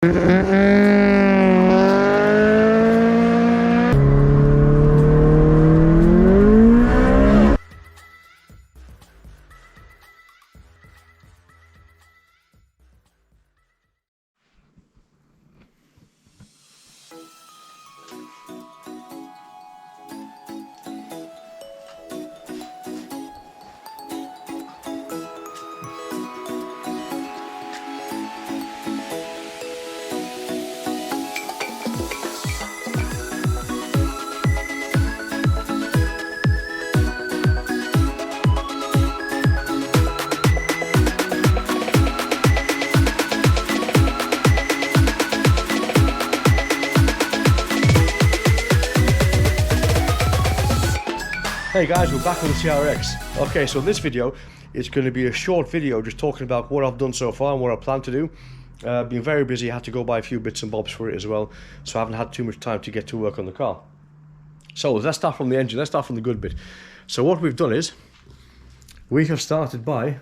Hey guys, we're back with the CRX. Okay, so this video is going to be a short video just talking about what I've done so far and what I plan to do. Been very busy, had to go buy a few bits and bobs for it as well, so I haven't had too much time to get to work on the car. So let's start from the engine, let's start from the good bit. So what we've done is, we have started by,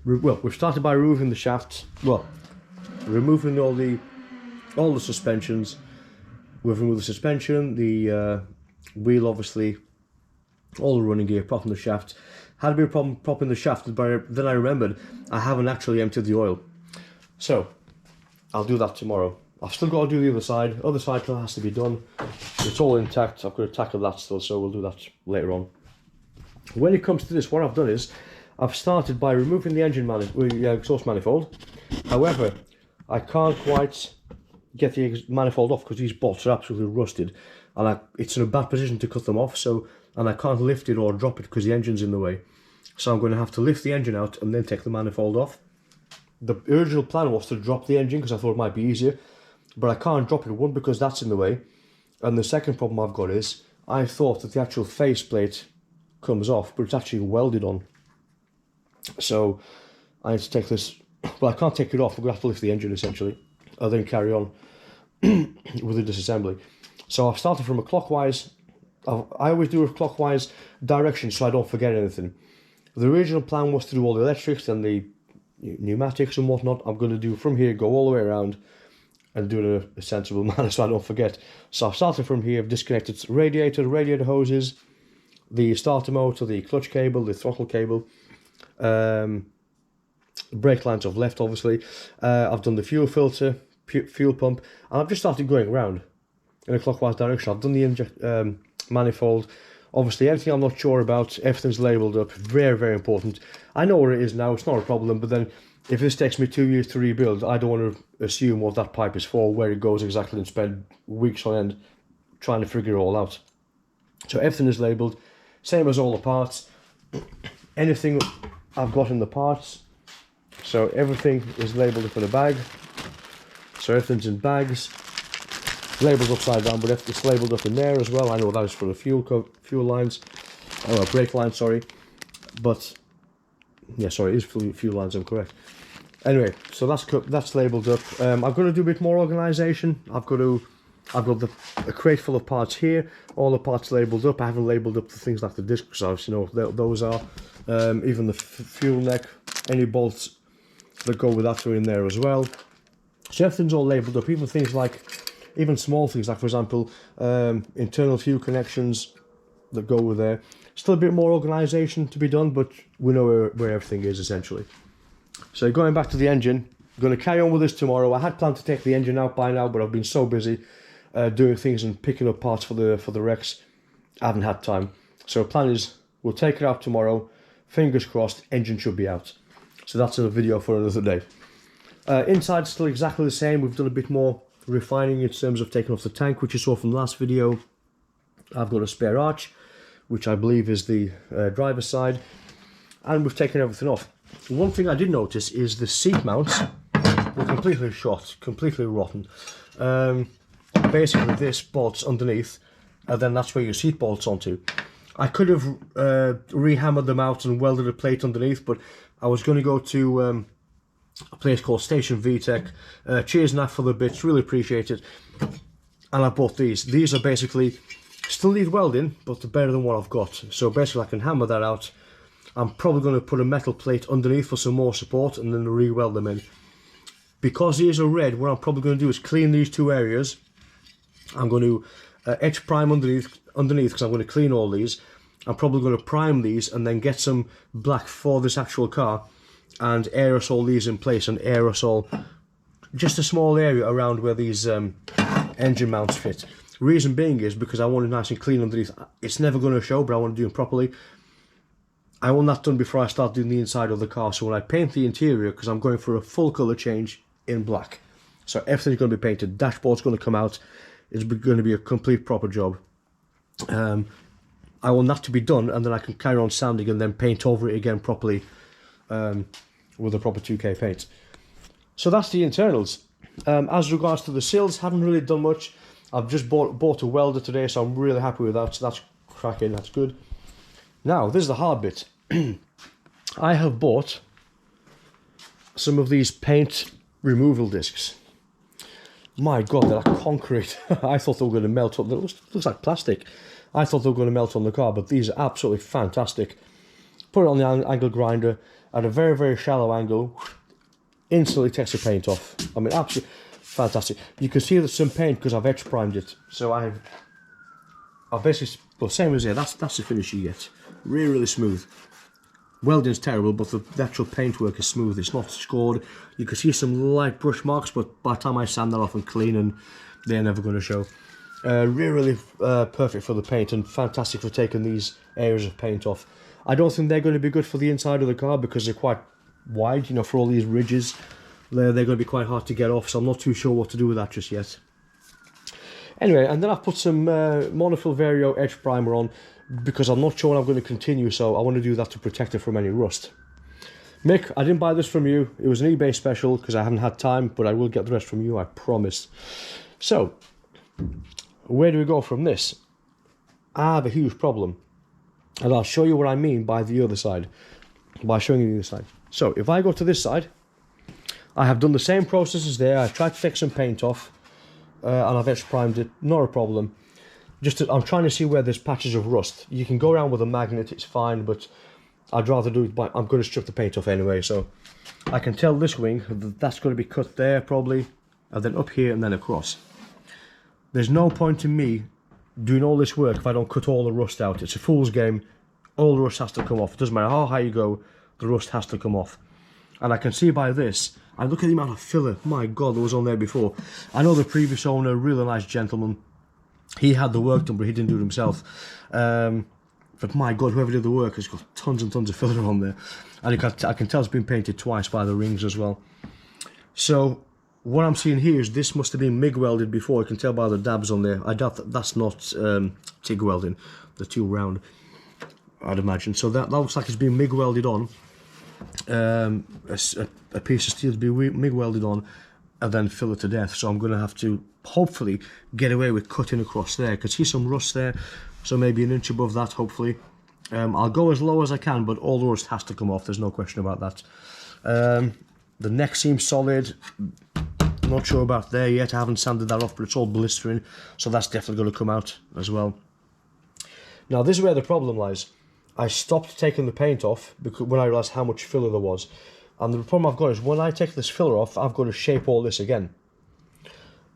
we've started by removing the shafts, removing all the suspensions. We've removed the suspension, the wheel obviously, all the running gear, propping the shaft. Had a bit of problem propping the shaft, but then I remembered I haven't actually emptied the oil. So, I'll do that tomorrow. I've still got to do the other side still has to be done. It's all intact, I've got to tackle that still, so we'll do that later on. When it comes to this, what I've done is, I've started by removing the engine exhaust manifold. However, I can't quite get the manifold off because these bolts are absolutely rusted. And it's in a bad position to cut them off, and I can't lift it or drop it because the engine's in the way. So I'm going to have to lift the engine out and then take the manifold off. The original plan was to drop the engine because I thought it might be easier, but I can't drop it, one because that's in the way, and the second problem I've got is I thought that the actual faceplate comes off, but it's actually welded on. So I need to take this, well, I can't take it off, I'm going to have to lift the engine essentially, and then carry on with the disassembly. So I've started from a clockwise, I always do a clockwise direction so I don't forget anything. The original plan was to do all the electrics and the pneumatics and whatnot. I'm going to do from here, go all the way around and do it in a sensible manner so I don't forget. So I've started from here, I've disconnected radiator hoses, the starter motor, the clutch cable, the throttle cable, brake lines I've left obviously. I've done the fuel filter, fuel pump, and I've just started going around in a clockwise direction. I've done the manifold. Obviously anything I'm not sure about, everything's labelled up, very, very important. I know where it is now, it's not a problem, but then if this takes me 2 years to rebuild, I don't want to assume what that pipe is for, where it goes exactly, and spend weeks on end trying to figure it all out. So everything is labelled, same as all the parts. Anything I've got in the parts, so everything is labelled up in a bag. So everything's in bags. Labelled upside down, but it's labelled up in there as well. I know that is for the fuel lines, brake lines, sorry. But yeah, sorry, it is for the fuel lines. I'm correct. Anyway, so that's labelled up. I'm going to do a bit more organisation. I've got a crate full of parts here. All the parts labelled up. I haven't labelled up the things like the discs. Obviously, you know those are. Even the fuel neck, any bolts that go with that are in there as well. So everything's all labelled up. Even things like. Even small things like, for example, internal fuel connections that go with there. Still a bit more organisation to be done, but we know where everything is essentially. So going back to the engine, I'm going to carry on with this tomorrow. I had planned to take the engine out by now, but I've been so busy doing things and picking up parts for the Rex, I haven't had time. So the plan is we'll take it out tomorrow. Fingers crossed, engine should be out. So that's a video for another day. Inside still exactly the same. We've done a bit more refining in terms of taking off the tank, which you saw from the last video. I've got a spare arch, which I believe is the driver's side, and we've taken everything off. One thing I did notice is the seat mounts were completely shot, completely rotten. Basically this bolts underneath, and then that's where your seat bolts onto. I could have re-hammered them out and welded a plate underneath, but I was going to go to a place called Station Vtec. Cheers Nat for the bits, really appreciate it. And I bought these. These are basically, still need welding, but they're better than what I've got. So basically I can hammer that out. I'm probably going to put a metal plate underneath for some more support and then re-weld them in. Because these are red, what I'm probably going to do is clean these two areas. I'm going to etch prime underneath because I'm going to clean all these. I'm probably going to prime these and then get some black for this actual car and aerosol these in place, and aerosol just a small area around where these engine mounts fit. Reason being is because I want it nice and clean underneath. It's never going to show, but I want to do it properly. I want that done before I start doing the inside of the car. So when I paint the interior, because I'm going for a full colour change in black, so everything's going to be painted. Dashboard's going to come out. It's going to be a complete proper job. I want that to be done, and then I can carry on sanding and then paint over it again properly with a proper 2K paint. So that's the internals. As regards to the sills, haven't really done much. I've just bought a welder today, so I'm really happy with that. So that's cracking, that's good. Now, this is the hard bit. I have bought some of these paint removal discs. My God, they're like concrete. I thought they were going to melt up. It looks like plastic. I thought they were going to melt on the car, but these are absolutely fantastic. Put it on the angle grinder at a very, very shallow angle. Instantly takes the paint off. I mean, absolutely fantastic. You can see there's some paint because I've etch primed it. So I've basically, well, same as here. That's the finish you get. Really, really smooth. Welding's terrible, but the actual paintwork is smooth. It's not scored. You can see some light brush marks, but by the time I sand that off and clean, and they're never going to show. Really, really perfect for the paint, and fantastic for taking these areas of paint off. I don't think they're going to be good for the inside of the car because they're quite wide, you know, for all these ridges. They're going to be quite hard to get off, so I'm not too sure what to do with that just yet. Anyway, and then I've put some Monofill Vario edge primer on because I'm not sure I'm going to continue, so I want to do that to protect it from any rust. Mick, I didn't buy this from you. It was an eBay special because I haven't had time, but I will get the rest from you, I promise. So, where do we go from this? I have a huge problem, and I'll show you what I mean by the other side, by showing you the other side. So, if I go to this side, I have done the same process as there. I've tried to take some paint off, and I've etch primed it, not a problem. I'm trying to see where there's patches of rust. You can go around with a magnet, it's fine, but I'd rather do it by, I'm going to strip the paint off anyway, so I can tell this wing, that's going to be cut there probably, and then up here and then across. There's no point in me doing all this work if I don't cut all the rust out. It's a fool's game. All the rust has to come off. It doesn't matter how high you go, the rust has to come off. And I can see by this, and look at the amount of filler, my God, that was on there before. I know the previous owner, really nice gentleman, he had the work done, but he didn't do it himself. But my God, whoever did the work has got tons and tons of filler on there. And I can tell it's been painted twice by the rings as well. So, what I'm seeing here is this must have been MIG welded before. You can tell by the dabs on there. I doubt that's not TIG welding. They're too round, I'd imagine. So that looks like it's been MIG welded on. A piece of steel to be MIG welded on and then fill it to death. So I'm going to have to hopefully get away with cutting across there. I can see some rust there, so maybe an inch above that hopefully. I'll go as low as I can, but all the rust has to come off, there's no question about that. The neck seems solid. Not sure about there yet, I haven't sanded that off, but it's all blistering, so that's definitely going to come out as well. Now this is where the problem lies. I stopped taking the paint off because when I realised how much filler there was. And the problem I've got is when I take this filler off, I've got to shape all this again.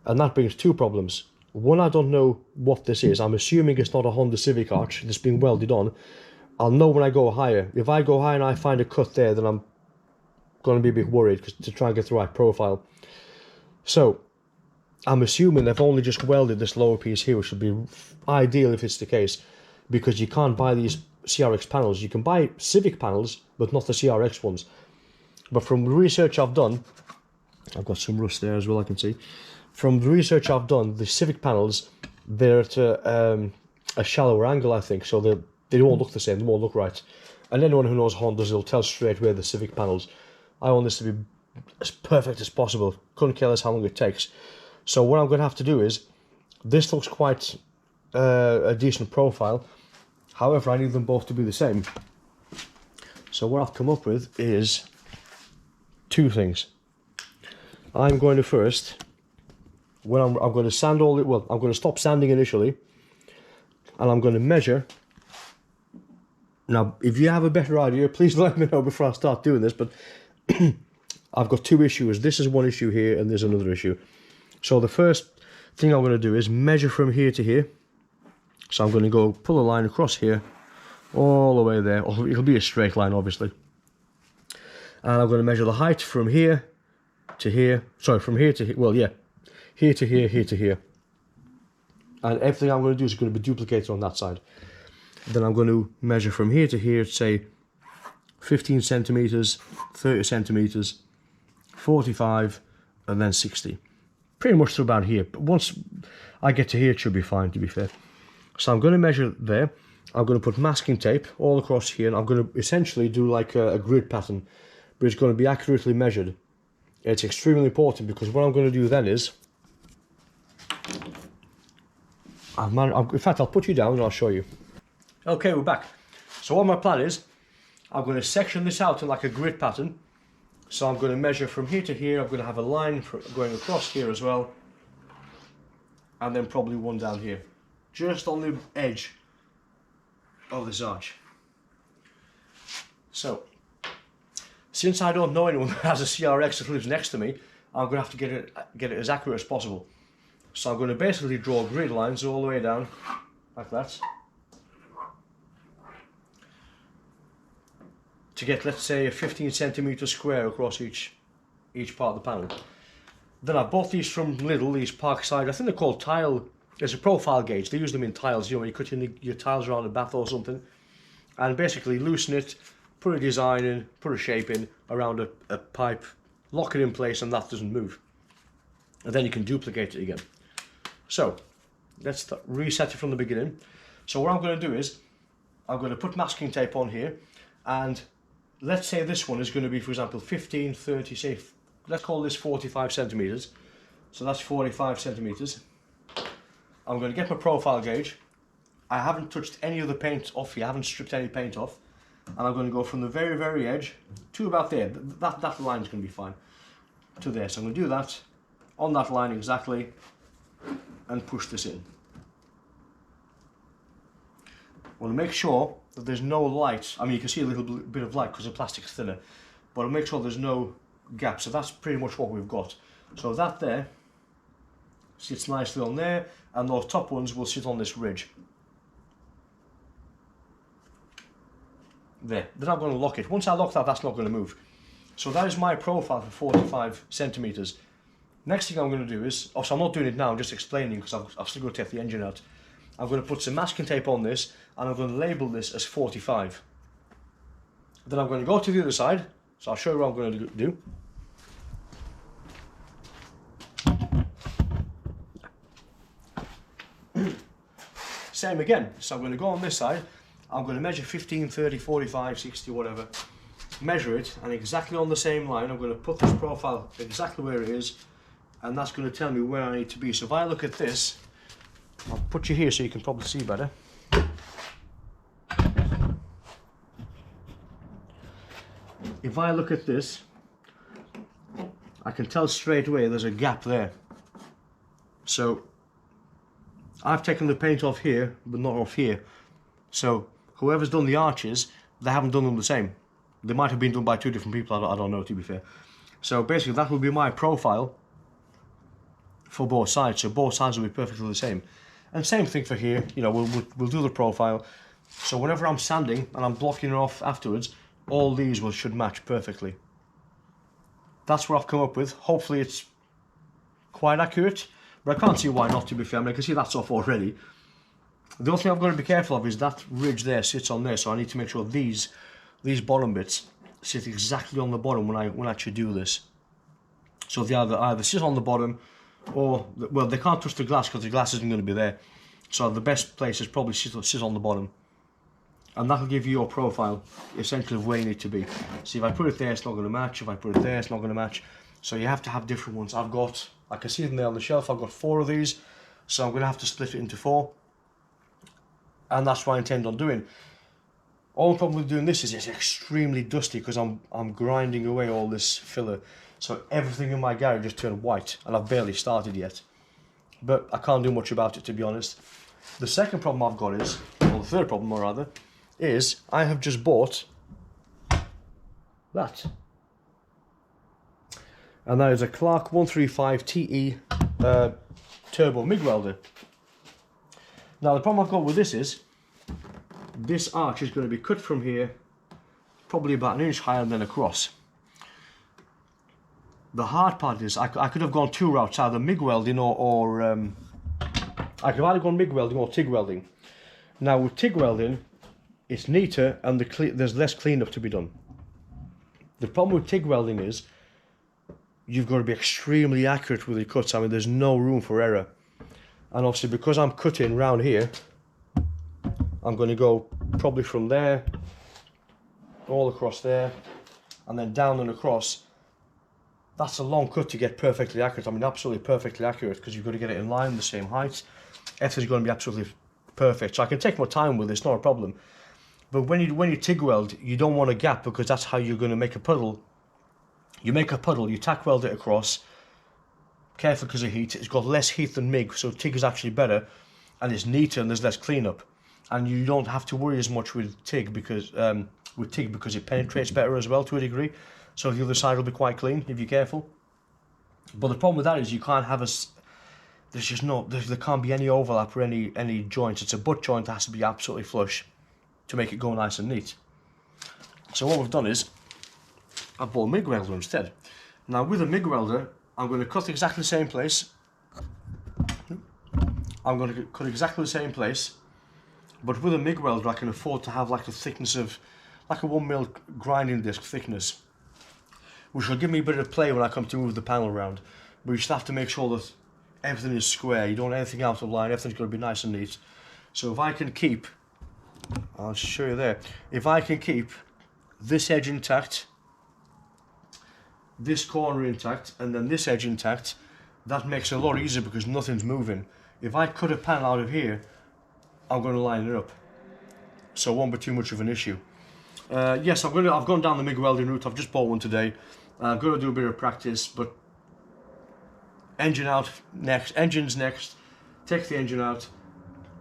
And that brings two problems. One, I don't know what this is. I'm assuming it's not a Honda Civic arch that's been welded on. I'll know when I go higher. If I go high and I find a cut there, then I'm going to be a bit worried to try and get the right profile. So, I'm assuming they've only just welded this lower piece here, which would be ideal if it's the case, because you can't buy these CRX panels. You can buy Civic panels, but not the CRX ones. But from the research I've done, I've got some rust there as well, I can see. From the research I've done, the Civic panels, they're at a shallower angle, I think, so they don't look the same, they won't look right. And anyone who knows Hondas will tell straight away the Civic panels. I want this to be as perfect as possible. Couldn't care less how long it takes. So what I'm going to have to do is, this looks quite a decent profile. However, I need them both to be the same. So what I've come up with is two things. I'm going to first, when I'm going to sand all it, well, I'm going to stop sanding initially, and I'm going to measure. Now, if you have a better idea, please let me know before I start doing this, but I've got two issues. This is one issue here and there's another issue. So the first thing I'm going to do is measure from here to here. So I'm going to go pull a line across here, all the way there. Oh, it'll be a straight line, obviously. And I'm going to measure the height from here to here. Sorry, from here to here. Well, yeah. Here to here, here to here. And everything I'm going to do is going to be duplicated on that side. Then I'm going to measure from here to here, say 15 centimeters, 30 centimeters, 45, and then 60. Pretty much to about here. But once I get to here, it should be fine, to be fair. So I'm going to measure there. I'm going to put masking tape all across here, and I'm going to essentially do like a grid pattern, but it's going to be accurately measured. It's extremely important because what I'm going to do then is, in fact, I'll put you down and I'll show you. Okay, we're back. So what my plan is, I'm going to section this out in like a grid pattern. So I'm going to measure from here to here. I'm going to have a line going across here as well, and then probably one down here, just on the edge of this arch. So, since I don't know anyone that has a CRX that lives next to me, I'm going to have to get it as accurate as possible. So I'm going to basically draw grid lines all the way down, like that, to get, let's say, a 15 centimeter square across each part of the panel. Then I bought these from Lidl, these Parkside, I think they're called tile, it's a profile gauge, they use them in tiles, you know, when you cut your tiles around a bath or something, and basically loosen it, put a design in, put a shape in around a pipe, lock it in place, and that doesn't move. And then you can duplicate it again. So, let's reset it from the beginning. So what I'm going to do is, I'm going to put masking tape on here, and let's say this one is going to be, for example, 15, 30, say, let's call this 45 centimeters. So that's 45 centimeters. I'm going to get my profile gauge. I haven't touched any of the paint off here, I haven't stripped any paint off. And I'm going to go from the very, very edge to about there. That line is going to be fine. To there. So I'm going to do that on that line exactly and push this in. I want to make sure that there's no light. I mean, you can see a little bit of light because the plastic's thinner, but I'll make sure there's no gap. So that's pretty much what we've got. So that there sits nicely on there, and those top ones will sit on this ridge. There. Then I'm going to lock it. Once I lock that, that's not going to move. So that is my profile for 45 centimeters. Next thing I'm going to do is, so I'm not doing it now, I'm just explaining because I've still got to take the engine out. I'm going to put some masking tape on this, and I'm going to label this as 45. Then I'm going to go to the other side, so I'll show you what I'm going to do. Same again, so I'm going to go on this side, I'm going to measure 15, 30, 45, 60, whatever, measure it, and exactly on the same line I'm going to put this profile exactly where it is, and that's going to tell me where I need to be. So if I look at this, I'll put you here so you can probably see better. If I look at this, I can tell straight away there's a gap there. So I've taken the paint off here, but not off here. So whoever's done the arches, they haven't done them the same. They might have been done by two different people, I don't know, to be fair. So basically that will be my profile for both sides, so both sides will be perfectly the same. And same thing for here, you know, we'll do the profile. So whenever I'm sanding and I'm blocking it off afterwards, all these should match perfectly. That's what I've come up with. Hopefully it's quite accurate, but I can't see why not, to be fair. I mean, I can see that's off already. The only thing I've got to be careful of is that ridge there sits on there, so I need to make sure these bottom bits sit exactly on the bottom when I actually do this. So they either sit on the bottom, or, well, they can't touch the glass because the glass isn't going to be there. So the best place is probably sit on the bottom. And that'll give you your profile, essentially, of where you need to be. See, if I put it there, it's not going to match. If I put it there, it's not going to match. So you have to have different ones. I can see them there on the shelf. I've got 4 of these. So I'm going to have to split it into 4. And that's what I intend on doing. All the problem with doing this is it's extremely dusty because I'm grinding away all this filler. So everything in my garage just turned white, and I've barely started yet. But I can't do much about it, to be honest. The second problem I've got is, or the third problem rather, is I have just bought that. and that is a Clark 135 TE turbo MIG welder. Now the problem I've got with this is, this arch is going to be cut from here, probably about an inch higher than across. The hard part is, I could have gone two routes, either MIG welding or I could have either gone MIG welding or TIG welding. Now with TIG welding, it's neater and there's less cleanup to be done. The problem with TIG welding is, you've got to be extremely accurate with your cuts. I mean, there's no room for error. And obviously, because I'm cutting round here, I'm going to go probably from there, all across there, and then down and across. That's a long cut to get perfectly accurate. I mean, absolutely perfectly accurate, because you've got to get it in line, the same height. Everything's going to be absolutely perfect. So I can take my time with this, not a problem. But when you TIG weld, you don't want a gap, because that's how you're going to make a puddle. You make a puddle, you tack weld it across. Careful because of heat. It's got less heat than MIG, so TIG is actually better, and it's neater and there's less cleanup. And you don't have to worry as much with TIG because it penetrates better as well to a degree. So the other side will be quite clean if you're careful. But the problem with that is you can't have there can't be any overlap or any joints. It's a butt joint that has to be absolutely flush to make it go nice and neat. So what we've done is, I've bought a MIG welder instead. Now with a MIG welder, I'm going to cut exactly the same place. I'm going to cut exactly the same place, but with a MIG welder I can afford to have like a thickness of, like a 1mm grinding disc thickness, which will give me a bit of play when I come to move the panel around. But you just have to make sure that everything is square, you don't want anything out of line, everything's going to be nice and neat. So if I can keep, I'll show you there, if I can keep this edge intact, this corner intact, and then this edge intact, that makes it a lot easier because nothing's moving. If I cut a panel out of here, I'm going to line it up, so it won't be too much of an issue. Yes, I've gone down the MIG welding route. I've just bought one today. I've got to do a bit of practice, but engine's next. Take the engine out.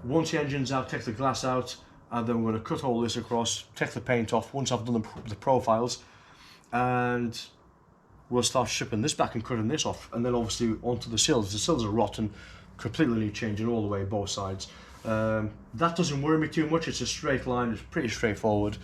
Once the engine's out, take the glass out, and then we're going to cut all this across, take the paint off once I've done the profiles, and we'll start stripping this back and cutting this off, and then obviously onto the sills. The sills are rotten, completely need changing all the way, both sides. That doesn't worry me too much. It's a straight line, it's pretty straightforward.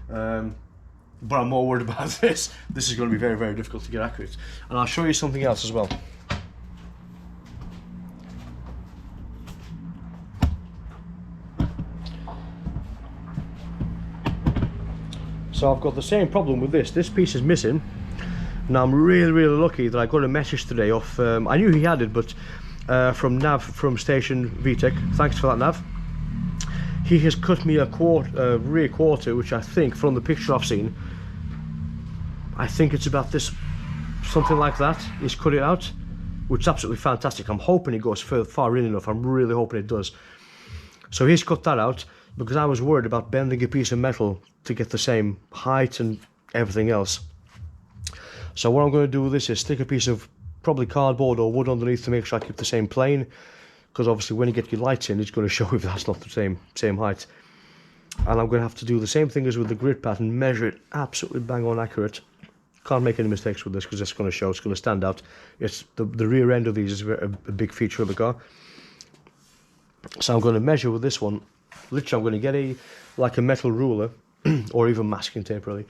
But I'm more worried about this. This is going to be very, very difficult to get accurate. And I'll show you something else as well. So I've got the same problem with this. This piece is missing. Now I'm really, really lucky that I got a message today off, I knew he had it, but from Nav from Station Vtec. Thanks for that, Nav. He has cut me a rear quarter, which I think, from the picture I've seen, I think it's about this, something like that. He's cut it out, which is absolutely fantastic. I'm hoping it goes far in enough. I'm really hoping it does. So he's cut that out because I was worried about bending a piece of metal to get the same height and everything else. So what I'm going to do with this is stick a piece of probably cardboard or wood underneath to make sure I keep the same plane, because obviously when you get your lights in, it's going to show if that's not the same height. And I'm going to have to do the same thing as with the grid pattern, measure it absolutely bang on accurate. Can't make any mistakes with this because it's going to show, it's going to stand out. It's the rear end of these is a big feature of the car. So I'm going to measure with this one. Literally I'm going to get like a metal ruler or even masking tape, really.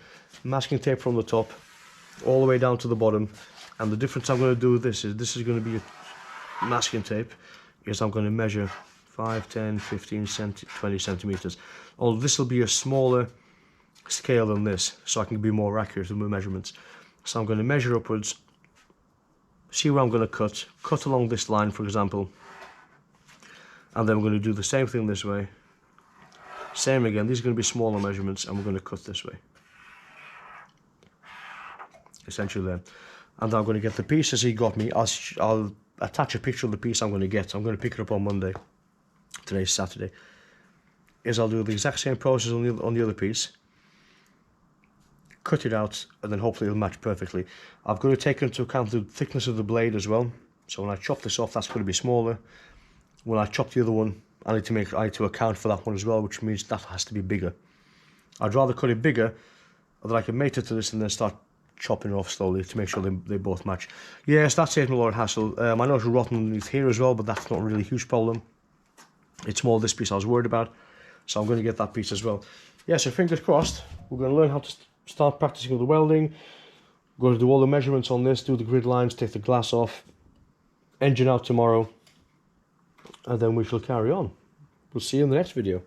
Masking tape from the top all the way down to the bottom, and the difference I'm going to do with this is going to be a masking tape, is I'm going to measure 5, 10, 15, 20 centimeters. Although this will be a smaller scale than this, so I can be more accurate with my measurements. So I'm going to measure upwards, see where I'm going to cut along this line, for example, and then we're going to do the same thing this way. Same again, these are going to be smaller measurements, and we're going to cut this way. Essentially there. And then I'm going to get the pieces he got me. I'll attach a picture of the piece I'm going to get. I'm going to pick it up on Monday. Today's Saturday. I'll do the exact same process on the other piece. Cut it out, and then hopefully it'll match perfectly. I've got to take into account the thickness of the blade as well. So when I chop this off, that's going to be smaller. When I chop the other one, I need to account for that one as well, which means that has to be bigger. I'd rather cut it bigger, or that I can mate it to this and then start chopping it off slowly to make sure they both match. Yes, that saves me a lot of hassle. I know it's rotten underneath here as well, but that's not really a huge problem. It's more this piece I was worried about, so I'm going to get that piece as well. Yeah, so fingers crossed, we're going to learn how to start practicing with the welding. We're going to do all the measurements on this, do the grid lines, take the glass off, engine out tomorrow, and then we shall carry on. We'll see you in the next video.